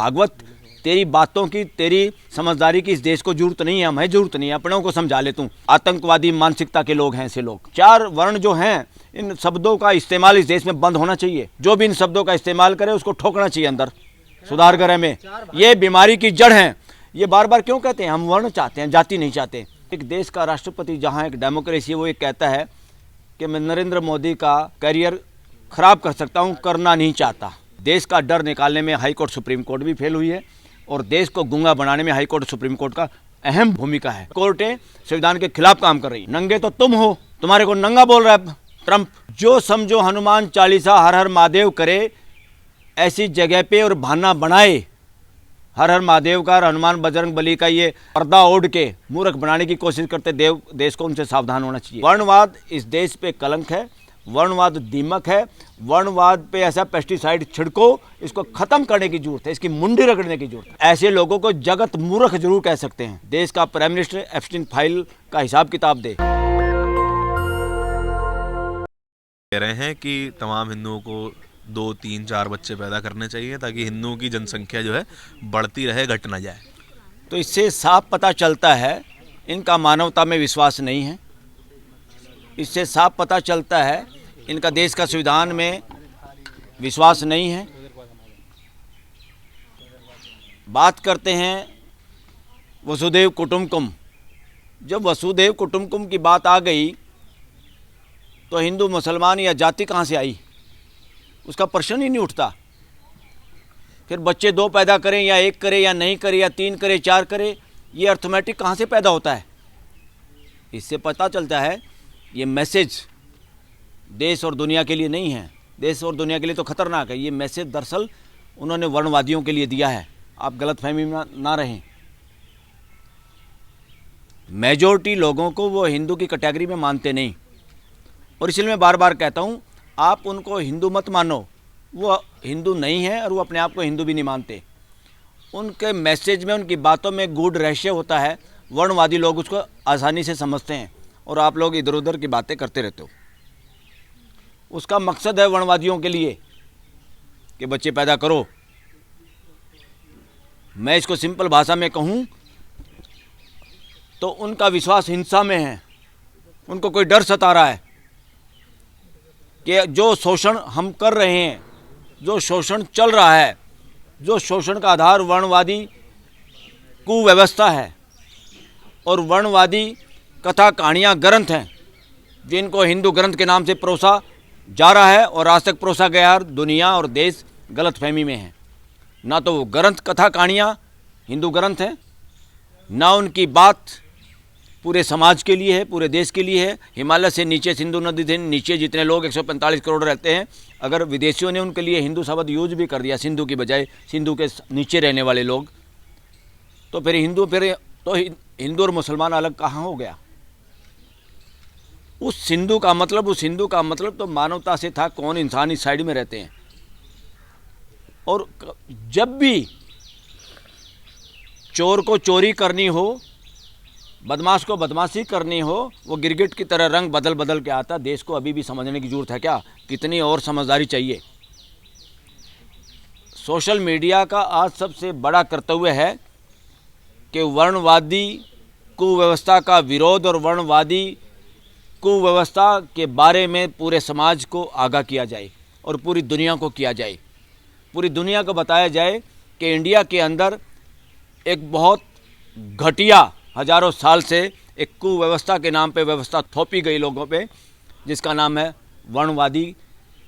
भागवत, तेरी बातों की, तेरी समझदारी की इस देश को जरूरत नहीं है, हमें जरूरत नहीं है, अपनों को समझा ले तू। आतंकवादी मानसिकता के लोग हैं ऐसे लोग। 4 वर्ण जो हैं, इन शब्दों का इस्तेमाल इस देश में बंद होना चाहिए। जो भी इन शब्दों का इस्तेमाल करे उसको ठोकना चाहिए अंदर सुधार गृह में। ये बीमारी की जड़ है। ये बार बार क्यों कहते हैं हम वर्ण चाहते हैं, जाति नहीं चाहते। एक देश का राष्ट्रपति जहाँ एक डेमोक्रेसी, वो एक कहता है कि मैं नरेंद्र मोदी का करियर खराब कर सकता हूँ, करना नहीं चाहता। देश का डर निकालने में हाई कोर्ट सुप्रीम कोर्ट भी फेल हुई है और देश को गूंगा बनाने में हाई कोर्ट सुप्रीम कोर्ट का अहम भूमिका है। कोर्टें संविधान के खिलाफ काम कर रही। नंगे तो तुम हो, तुम्हारे को नंगा बोल रहा है ट्रंप। जो समझो हनुमान चालीसा हर हर महादेव करे ऐसी जगह पे और बहाना बनाए हर हर महादेव का, हनुमान बजरंग बली का ये पर्दा ओढ़ के मूर्ख बनाने की कोशिश करते देश को, उनसे सावधान होना चाहिए। वर्णवाद इस देश पे कलंक है, वर्णवाद दीमक है। वर्णवाद पे ऐसा पेस्टिसाइड छिड़को, इसको खत्म करने की जरूरत है, इसकी मुंडी रगड़ने की जरूरत है। ऐसे लोगों को जगत मूर्ख जरूर कह सकते हैं। देश का प्राइम मिनिस्टर एप्स्टीन फाइल का हिसाब किताब दे। कह रहे हैं कि तमाम हिंदुओं को 2, 3, 4 बच्चे पैदा करने चाहिए ताकि हिंदुओं की जनसंख्या जो है बढ़ती रहे, घट ना जाए। तो इससे साफ पता चलता है इनका मानवता में विश्वास नहीं है। इससे साफ पता चलता है इनका देश का संविधान में विश्वास नहीं है। बात करते हैं वसुधैव कुटुंबकम। जब वसुधैव कुटुंबकम की बात आ गई तो हिंदू मुसलमान या जाति कहाँ से आई, उसका प्रश्न ही नहीं उठता। फिर बच्चे 2 पैदा करें या 1 करें या नहीं करें या 3 करें 4 करें, ये अर्थमेटिक कहाँ से पैदा होता है। इससे पता चलता है ये मैसेज देश और दुनिया के लिए नहीं है। देश और दुनिया के लिए तो खतरनाक है। ये मैसेज दरअसल उन्होंने वर्णवादियों के लिए दिया है। आप गलतफहमी में ना रहें। मेजॉरिटी लोगों को वो हिंदू की कैटेगरी में मानते नहीं, और इसलिए मैं बार बार कहता हूँ आप उनको हिंदू मत मानो। वो हिंदू नहीं है और वो अपने आप को हिंदू भी नहीं मानते। उनके मैसेज में, उनकी बातों में गूढ़ रहस्य होता है। वर्णवादी लोग उसको आसानी से समझते हैं और आप लोग इधर उधर की बातें करते रहते हो। उसका मकसद है वर्णवादियों के लिए कि बच्चे पैदा करो। मैं इसको सिंपल भाषा में कहूँ तो उनका विश्वास हिंसा में है। उनको कोई डर सता रहा है कि जो शोषण हम कर रहे हैं, जो शोषण चल रहा है, जो शोषण का आधार वर्णवादी कुव्यवस्था है और वर्णवादी कथा कहानियाँ ग्रंथ हैं जिनको हिंदू ग्रंथ के नाम से परोसा जा रहा है और आज तक परोसा गया। दुनिया और देश गलतफहमी में है। ना तो वो ग्रंथ कथा कहानियाँ हिंदू ग्रंथ हैं, ना उनकी बात पूरे समाज के लिए है, पूरे देश के लिए है। हिमालय से नीचे, सिंधु नदी से नीचे जितने लोग 145 करोड़ रहते हैं, अगर विदेशियों ने उनके लिए हिंदू शब्द यूज भी कर दिया सिंधु की बजाय, सिंधु के नीचे रहने वाले लोग, तो फिर हिंदू और मुसलमान अलग कहाँ हो गया। उस हिंदू का मतलब तो मानवता से था। कौन इंसान इस साइड में रहते हैं। और जब भी चोर को चोरी करनी हो, बदमाश को बदमाशी करनी हो, वो गिरगिट की तरह रंग बदल बदल के आता। देश को अभी भी समझने की जरूरत है क्या, कितनी और समझदारी चाहिए। सोशल मीडिया का आज सबसे बड़ा कर्तव्य है कि वर्णवादी कुव्यवस्था का विरोध और वर्णवादी कुव्यवस्था के बारे में पूरे समाज को आगाह किया जाए और पूरी दुनिया को किया जाए। पूरी दुनिया को बताया जाए कि इंडिया के अंदर एक बहुत घटिया, हजारों साल से एक कुव्यवस्था के नाम पे व्यवस्था थोपी गई लोगों पे, जिसका नाम है वर्णवादी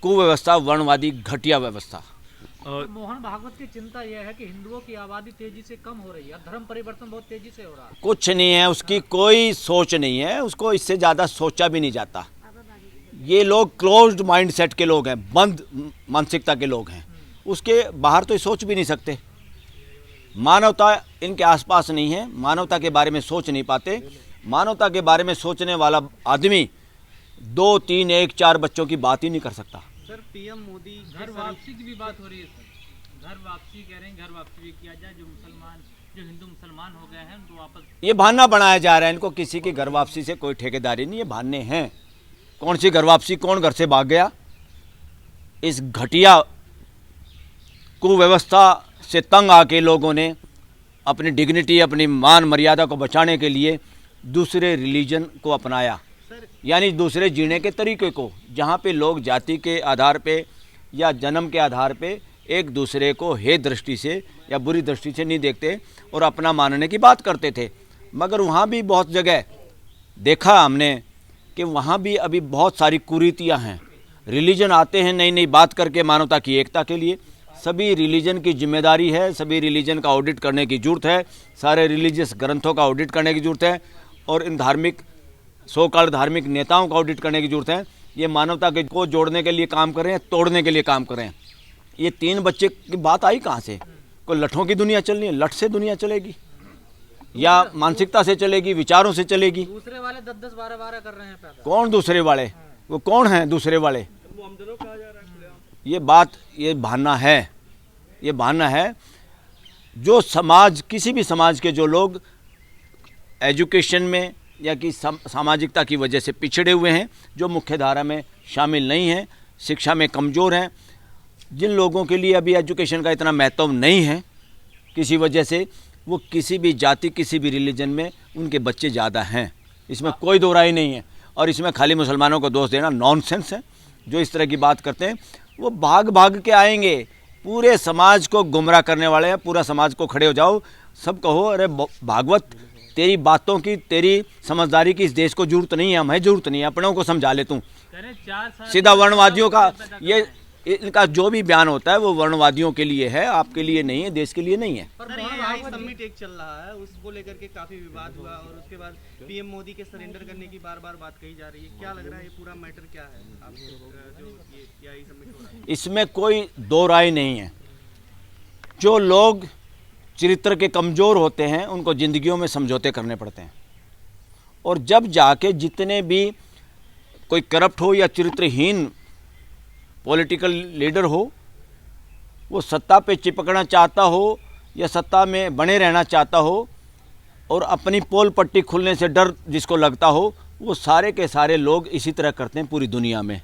कुव्यवस्था, वर्णवादी घटिया व्यवस्था। मोहन भागवत की चिंता यह है कि हिंदुओं की आबादी तेजी से कम हो रही है, धर्म परिवर्तन बहुत तेजी से हो रहा है। कुछ नहीं है, उसकी कोई सोच नहीं है, उसको इससे ज़्यादा सोचा भी नहीं जाता। ये लोग क्लोज्ड माइंडसेट के लोग हैं, बंद मानसिकता के लोग हैं। उसके बाहर तो ये सोच भी नहीं सकते। मानवता इनके आसपास नहीं है, मानवता के बारे में सोच नहीं पाते। मानवता के बारे में सोचने वाला आदमी 2, 3, 1, 4 बच्चों की बात ही नहीं कर सकता। सर पीएम मोदी घर वापसी की भी बात हो रही है सर, घर वापसी कह रहे हैं, घर वापसी भी किया जाए। जो हिंदू मुसलमान हो गए हैं उनको वापस, ये बहाना बनाया जा रहा है। इनको किसी की घर वापसी से कोई ठेकेदारी नहीं, ये बहाने हैं। कौन सी घर वापसी, कौन घर से भाग गया। इस घटिया कुव्यवस्था से तंग आके लोगों ने अपनी डिग्निटी, अपनी मान मर्यादा को बचाने के लिए दूसरे रिलीजन को अपनाया, यानी दूसरे जीने के तरीके को, जहाँ पे लोग जाति के आधार पे या जन्म के आधार पे एक दूसरे को हे दृष्टि से या बुरी दृष्टि से नहीं देखते और अपना मानने की बात करते थे। मगर वहाँ भी बहुत जगह देखा हमने कि वहाँ भी अभी बहुत सारी कुरीतियाँ हैं। रिलीजन आते हैं नई नई बात करके मानवता की एकता के लिए। सभी रिलीजन की जिम्मेदारी है, सभी रिलीजन का ऑडिट करने की ज़रूरत है, सारे रिलीजियस ग्रंथों का ऑडिट करने की ज़रूरत है और इन धार्मिक सो कॉल्ड धार्मिक नेताओं का ऑडिट करने की ज़रूरत है। ये मानवता को जोड़ने के लिए काम कर रहे हैं, तोड़ने के लिए काम कर रहे हैं। ये 3 बच्चे की बात आई कहाँ से? कोई लठों की दुनिया चल रही है? लठ से दुनिया चलेगी या मानसिकता से चलेगी, विचारों से चलेगी? दूसरे वाले 10-10 12-12 कर रहे हैं पैदा। कौन दूसरे वाले? वो कौन हैं दूसरे वाले? ये बात, ये बहाना है, ये बहाना है। जो समाज, किसी भी समाज के जो लोग एजुकेशन में या कि सामाजिकता की वजह से पिछड़े हुए हैं, जो मुख्य धारा में शामिल नहीं हैं, शिक्षा में कमज़ोर हैं, जिन लोगों के लिए अभी एजुकेशन का इतना महत्व नहीं है किसी वजह से, वो किसी भी जाति, किसी भी रिलीजन में उनके बच्चे ज़्यादा हैं, इसमें कोई दो राय नहीं है। और इसमें खाली मुसलमानों को दोष देना नॉनसेंस है। जो इस तरह की बात करते हैं वो भाग भाग के आएंगे, पूरे समाज को गुमराह करने वाले हैं। पूरा समाज को खड़े हो जाओ, सब कहो अरे भागवत, तेरी बातों की, तेरी समझदारी की इस देश को जरूरत नहीं है, हमें जरूरत नहीं है, अपनों को समझा ले तू। सीधा वर्णवादियों का ये इनका जो भी बयान होता है वो वर्णवादियों के लिए है, आपके लिए नहीं है, देश के लिए नहीं है। पर AI समिट एक चल रहा है, उसको लेकर के काफी विवाद हुआ और उसके बाद पीएम मोदी के सरेंडर करने की बार-बार बात कही जा रही है। क्या लग रहा है ये पूरा मैटर क्या है आपको, जो ये AI समिट हो रहा है? इसमें कोई दो राय नहीं है। जो लोग चरित्र के कमज़ोर होते हैं उनको ज़िंदगियों में समझौते करने पड़ते हैं, और जब जाके जितने भी कोई करप्ट हो या चरित्रहीन पॉलिटिकल लीडर हो, वो सत्ता पे चिपकना चाहता हो या सत्ता में बने रहना चाहता हो और अपनी पोल पट्टी खुलने से डर जिसको लगता हो, वो सारे के सारे लोग इसी तरह करते हैं पूरी दुनिया में।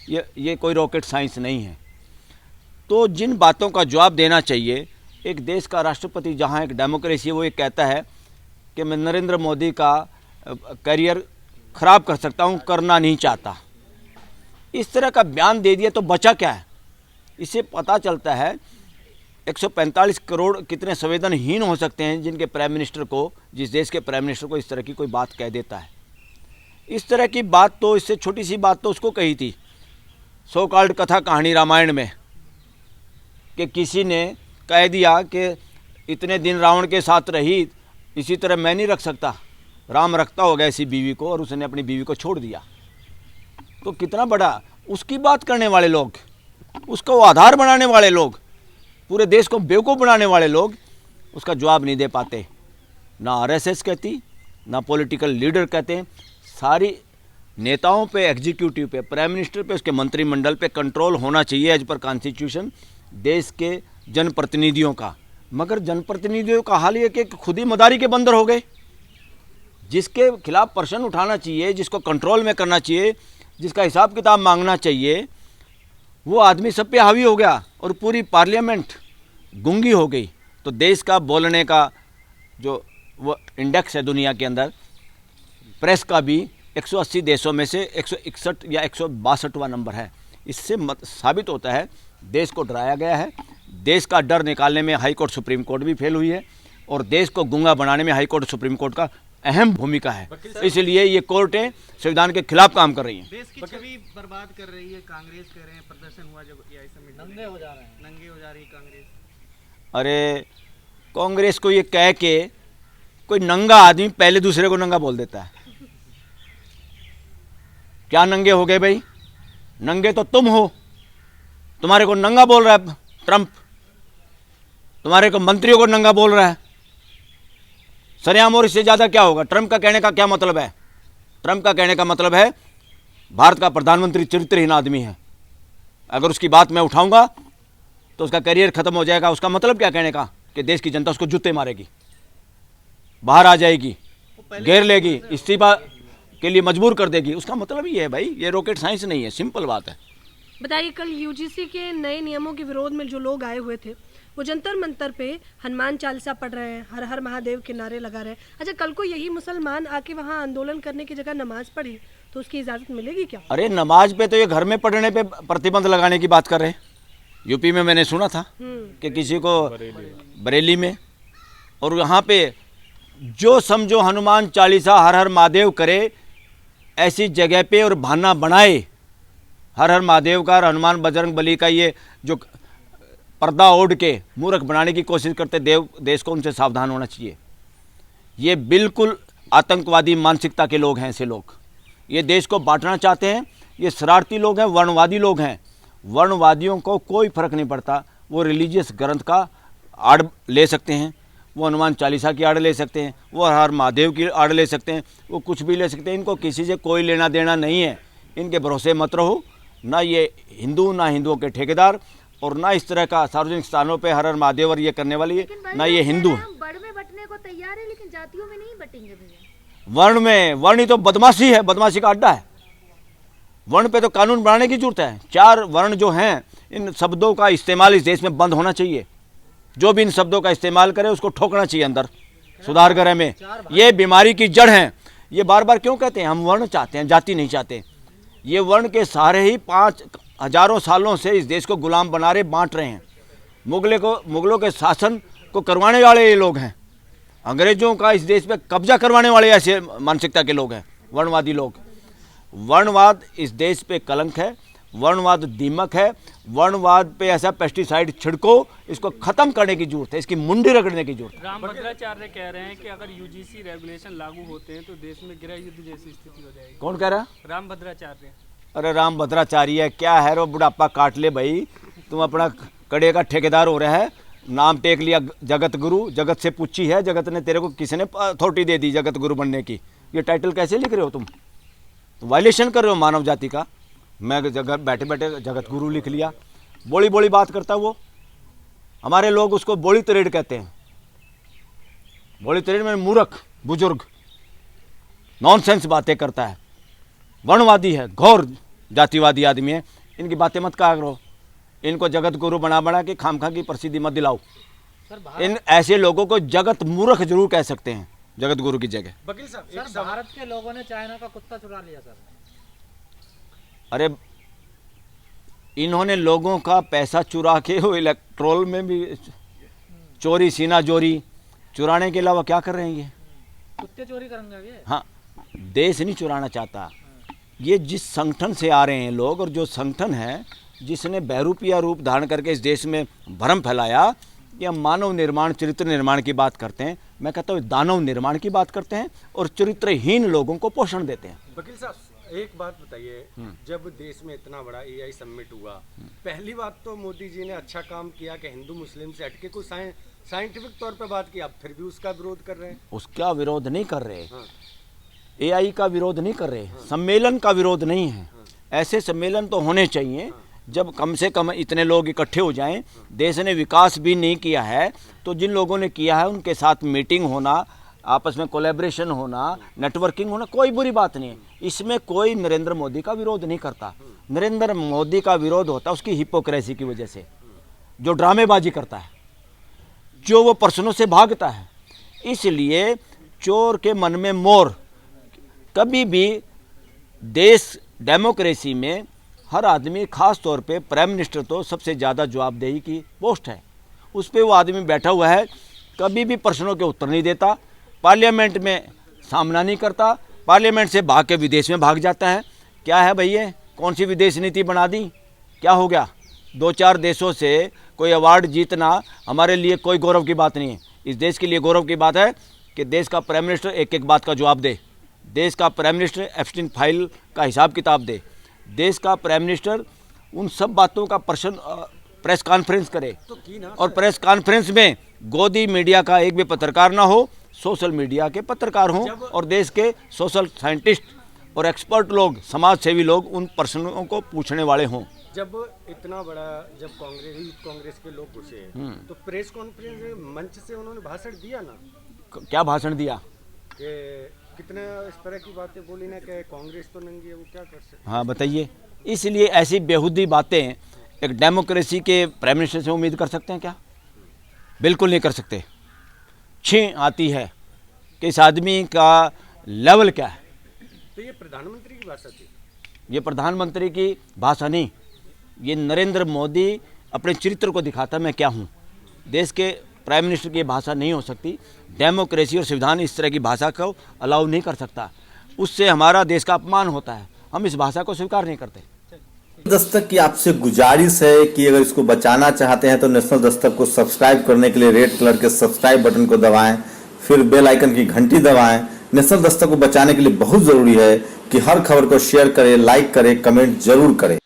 ये कोई रॉकेट साइंस नहीं है। तो जिन बातों का जवाब देना चाहिए, एक देश का राष्ट्रपति जहाँ एक डेमोक्रेसी, वो ये कहता है कि मैं नरेंद्र मोदी का करियर ख़राब कर सकता हूँ, करना नहीं चाहता, इस तरह का बयान दे दिया तो बचा क्या है? इससे पता चलता है 145 करोड़ कितने संवेदनहीन हो सकते हैं जिनके प्राइम मिनिस्टर को, जिस देश के प्राइम मिनिस्टर को इस तरह की कोई बात कह देता है। इस तरह की बात तो, इससे छोटी सी बात तो उसको कही थी सो कॉल्ड कथा कहानी रामायण में, कि किसी ने कह दिया कि इतने दिन रावण के साथ रही, इसी तरह मैं नहीं रख सकता। राम रखता होगा ऐसी बीवी को, और उसने अपनी बीवी को छोड़ दिया। तो कितना बड़ा, उसकी बात करने वाले लोग, उसको आधार बनाने वाले लोग, पूरे देश को बेवकूफ़ बनाने वाले लोग उसका जवाब नहीं दे पाते। ना आरएसएस कहती, ना पॉलिटिकल लीडर कहते। सारी नेताओं पे, एग्जीक्यूटिव पे, प्राइम मिनिस्टर पे, उसके मंत्रिमंडल पे कंट्रोल होना चाहिए एज पर कॉन्स्टिट्यूशन देश के जनप्रतिनिधियों का। मगर जनप्रतिनिधियों का हाल ये कि खुद ही मदारी के बंदर हो गए। जिसके खिलाफ प्रश्न उठाना चाहिए, जिसको कंट्रोल में करना चाहिए, जिसका हिसाब किताब मांगना चाहिए, वो आदमी सब पे हावी हो गया और पूरी पार्लियामेंट गूंगी हो गई। तो देश का बोलने का जो वो इंडेक्स है दुनिया के अंदर, प्रेस का भी 180 देशों में से 161 या 162वां नंबर है। इससे साबित होता है देश को डराया गया है। देश का डर निकालने में हाई कोर्ट, सुप्रीम कोर्ट भी फेल हुई है, और देश को गूंगा बनाने में हाई कोर्ट, सुप्रीम कोर्ट का अहम भूमिका है। इसलिए ये कोर्टें संविधान के खिलाफ काम कर रही हैं। देश की छवि बर्बाद कर रही है कांग्रेस, कह रहे हैं प्रदर्शन हुआ जब AI समिट, नंगे हो जा रही है कांग्रेस। अरे कांग्रेस को ये कह के कोई नंगा आदमी पहले दूसरे को नंगा बोल देता है। क्या नंगे हो गए भाई? नंगे तो तुम हो। तुम्हारे को नंगा बोल रहा है ट्रंप, तुम्हारे को मंत्रियों को नंगा बोल रहा है सरेआम। और इससे ज़्यादा क्या होगा? ट्रंप का कहने का क्या मतलब है? ट्रंप का कहने का मतलब है भारत का प्रधानमंत्री चरित्रहीन आदमी है, अगर उसकी बात मैं उठाऊंगा तो उसका करियर खत्म हो जाएगा। उसका मतलब क्या कहने का? कि देश की जनता उसको जूते मारेगी, बाहर आ जाएगी, घेर लेगी, इस्तीफा के लिए मजबूर कर देगी। उसका मतलब ही है भाई, ये रॉकेट साइंस नहीं है, सिंपल बात है। बताइए, कल यूजीसी के नए नियमों के विरोध में जो लोग आए हुए थे वो जंतर मंतर पे हनुमान चालीसा पढ़ रहे हैं, हर हर महादेव के नारे लगा रहे हैं। अच्छा, कल को यही मुसलमान आके वहाँ आंदोलन करने की जगह नमाज पढ़े तो उसकी इजाज़त मिलेगी क्या? अरे नमाज पे तो ये घर में पढ़ने पे प्रतिबंध लगाने की बात कर रहे हैं। यूपी में मैंने सुना था कि किसी को बरेली में, और यहाँ पे जो समझो हनुमान चालीसा हर हर महादेव करे ऐसी जगह पे और बहाना बनाए हर हर महादेव का और हनुमान बजरंग बली का ये जो पर्दा ओढ़ के मूर्ख बनाने की कोशिश करते देश को, उनसे सावधान होना चाहिए। ये बिल्कुल आतंकवादी मानसिकता के लोग हैं ऐसे लोग। ये देश को बांटना चाहते हैं। ये शरारती लोग हैं, वर्णवादी लोग हैं। वर्णवादियों को कोई फर्क नहीं पड़ता। वो रिलीजियस ग्रंथ का आड़ ले सकते हैं, वो हनुमान चालीसा की आड़ ले सकते हैं, वो हर महादेव की आड़ ले सकते हैं, वो कुछ भी ले सकते हैं। इनको किसी से कोई लेना देना नहीं है। इनके भरोसे मत रहो। ना ये हिंदू, ना हिंदुओं के ठेकेदार, और ना इस तरह का सार्वजनिक स्थानों पे हर हर महादेव और ये करने वाली है, ना ये हिंदू है। हम वर्ण में बंटने को तैयार है, लेकिन जातियों में नहीं बटेंगे भैया। वर्ण में, वर्ण ही तो बदमाशी है, बदमाशी का अड्डा है। वर्ण पे तो कानून बनाने की जरूरत है। 4 वर्ण जो हैं, इन शब्दों का इस्तेमाल इस देश में बंद होना चाहिए। जो भी इन शब्दों का इस्तेमाल करे उसको ठोकना चाहिए अंदर सुधार गृह में। ये बीमारी की जड़ है। ये बार बार क्यों कहते हैं हम वर्ण चाहते हैं, जाति नहीं चाहते। ये वर्ण के सहारे ही 5 हजारों सालों से इस देश को गुलाम बना रहे, बांट रहे हैं। मुगलों के शासन को करवाने वाले ये लोग हैं। अंग्रेजों का इस देश पे कब्जा करवाने वाले ऐसे मानसिकता के लोग हैं, वर्णवादी लोग। वर्णवाद इस देश पे कलंक है। वर्णवाद दीमक है। वर्णवाद पे ऐसा पेस्टिसाइड छिड़को, इसको खत्म करने की जरूरत है, इसकी मुंडी रगड़ने की जरूरत है। राम भद्राचार्य कह रहे हैं कि अगर यूजीसी रेगुलेशन लागू होते हैं तो देश में गृह युद्ध जैसी स्थिति हो जाएगी। कौन कह रहा है? राम भद्राचार्य। अरे राम भद्राचार्य क्या है रो, बुढ़ापा काट ले भाई। तुम अपना कड़े का ठेकेदार हो रहा है, नाम टेक लिया जगत गुरु। जगत से पूछी है, जगत ने तेरे को किसी ने अथॉरिटी दे दी जगत गुरु बनने की। ये टाइटल कैसे लिख रहे हो तुम? वायलेशन कर रहे हो मानव जाति का। मैं जगह बैठे बैठे जगत गुरु लिख लिया। बोली बोली बात करता वो। हमारे लोग उसको बोली तरेड़ कहते हैं। बोली तरेड़ में मूर्ख बुजुर्ग नॉनसेंस बातें करता है, वर्णवादी है, घोर जातिवादी आदमी है। इनकी बातें मत कहा करो। इनको जगत गुरु बना बना के खामखा की प्रसिद्धि मत दिलाओ। इन ऐसे लोगों को जगत मूर्ख जरूर कह सकते हैं जगत गुरु की जगह। वकील साहब, सर भारत के लोगों ने चाइना का कुत्ता चुरा लिया सर। अरे इन्होंने लोगों का पैसा चुरा के वो इलेक्ट्रोल में भी चोरी, सीना चोरी, चुराने के अलावा क्या कर रहे हैं ये? कुत्ते चोरी करेंगे ये? हाँ, देश नहीं चुराना चाहता। ये जिस संगठन से आ रहे हैं लोग, और जो संगठन है जिसने बहरूपिया रूप धारण करके इस देश में भ्रम फैलाया कि हम मानव निर्माण, चरित्र निर्माण की बात करते हैं। मैं कहता हूँ दानव निर्माण की बात करते हैं और चरित्रहीन लोगों को पोषण देते हैं। वकील साहब, एक बात बताइए, जब देश में इतना बड़ा एआई समिट हुआ, पहली बात तो मोदी जी ने अच्छा काम किया कि हिंदू मुस्लिम से हटके कुछ साइंटिफिक तौर पे बात की। अब फिर भी उसका विरोध कर रहे हैं। उसका विरोध नहीं कर रहे, एआई का विरोध नहीं कर रहे, सम्मेलन का विरोध नहीं है। ऐसे सम्मेलन तो होने चाहिए जब कम से कम इतने लोग इकट्ठे हो जाएं। देश ने विकास भी नहीं किया है तो जिन लोगों ने किया है उनके साथ मीटिंग होना, आपस में कोलैबोरेशन होना, नेटवर्किंग होना कोई बुरी बात नहीं है। इसमें कोई नरेंद्र मोदी का विरोध नहीं करता। नरेंद्र मोदी का विरोध होता है उसकी हिपोक्रेसी की वजह से, जो ड्रामेबाजी करता है, जो वो प्रश्नों से भागता है। इसलिए चोर के मन में मोर। कभी भी देश डेमोक्रेसी में हर आदमी, खास तौर पे प्राइम मिनिस्टर तो सबसे ज़्यादा जवाबदेही की पोस्ट है, उस पर वो आदमी बैठा हुआ है, कभी भी प्रश्नों के उत्तर नहीं देता, पार्लियामेंट में सामना नहीं करता, पार्लियामेंट से भाग के विदेश में भाग जाता है। क्या है भैया, कौन सी विदेश नीति बना दी? क्या हो गया? 2-4 देशों से कोई अवार्ड जीतना हमारे लिए कोई गौरव की बात नहीं है। इस देश के लिए गौरव की बात है कि देश का प्राइम मिनिस्टर एक एक बात का जवाब दे। देश का प्राइम मिनिस्टर एप्स्टीन फाइल का हिसाब किताब दे। देश का प्राइम मिनिस्टर उन सब बातों का प्रेस कॉन्फ्रेंस करे, और प्रेस कॉन्फ्रेंस में गोदी मीडिया का एक भी पत्रकार ना हो, सोशल मीडिया के पत्रकार हों, और देश के सोशल साइंटिस्ट और एक्सपर्ट लोग, समाज सेवी लोग उन प्रश्नों को पूछने वाले हों। जब इतना बड़ा, जब कांग्रेस के लोग घुसे तो प्रेस कॉन्फ्रेंस मंच से उन्होंने भाषण दिया ना? क्या भाषण दिया? कि कितने इस तरह की बातें बोली ना कि कांग्रेस तो नंगी है, वो क्या कर सकते? हाँ बताइए। इसलिए ऐसी बेहुदी बातें एक डेमोक्रेसी के प्राइम मिनिस्टर से उम्मीद कर सकते हैं क्या? बिल्कुल नहीं कर सकते। छीं आती है कि इस आदमी का लेवल क्या है। तो ये प्रधानमंत्री की भाषा थी? ये प्रधानमंत्री की भाषा नहीं, ये नरेंद्र मोदी अपने चरित्र को दिखाता मैं क्या हूँ। देश के प्राइम मिनिस्टर की भाषा नहीं हो सकती। डेमोक्रेसी और संविधान इस तरह की भाषा को अलाउ नहीं कर सकता। उससे हमारा देश का अपमान होता है। हम इस भाषा को स्वीकार नहीं करते। दस्तक की आपसे गुजारिश है कि अगर इसको बचाना चाहते हैं तो नेशनल दस्तक को सब्सक्राइब करने के लिए रेड कलर के सब्सक्राइब बटन को दबाएं, फिर बेल आइकन की घंटी दबाएं। नेशनल दस्तक को बचाने के लिए बहुत जरूरी है कि हर खबर को शेयर करें, लाइक करें, कमेंट जरूर करें।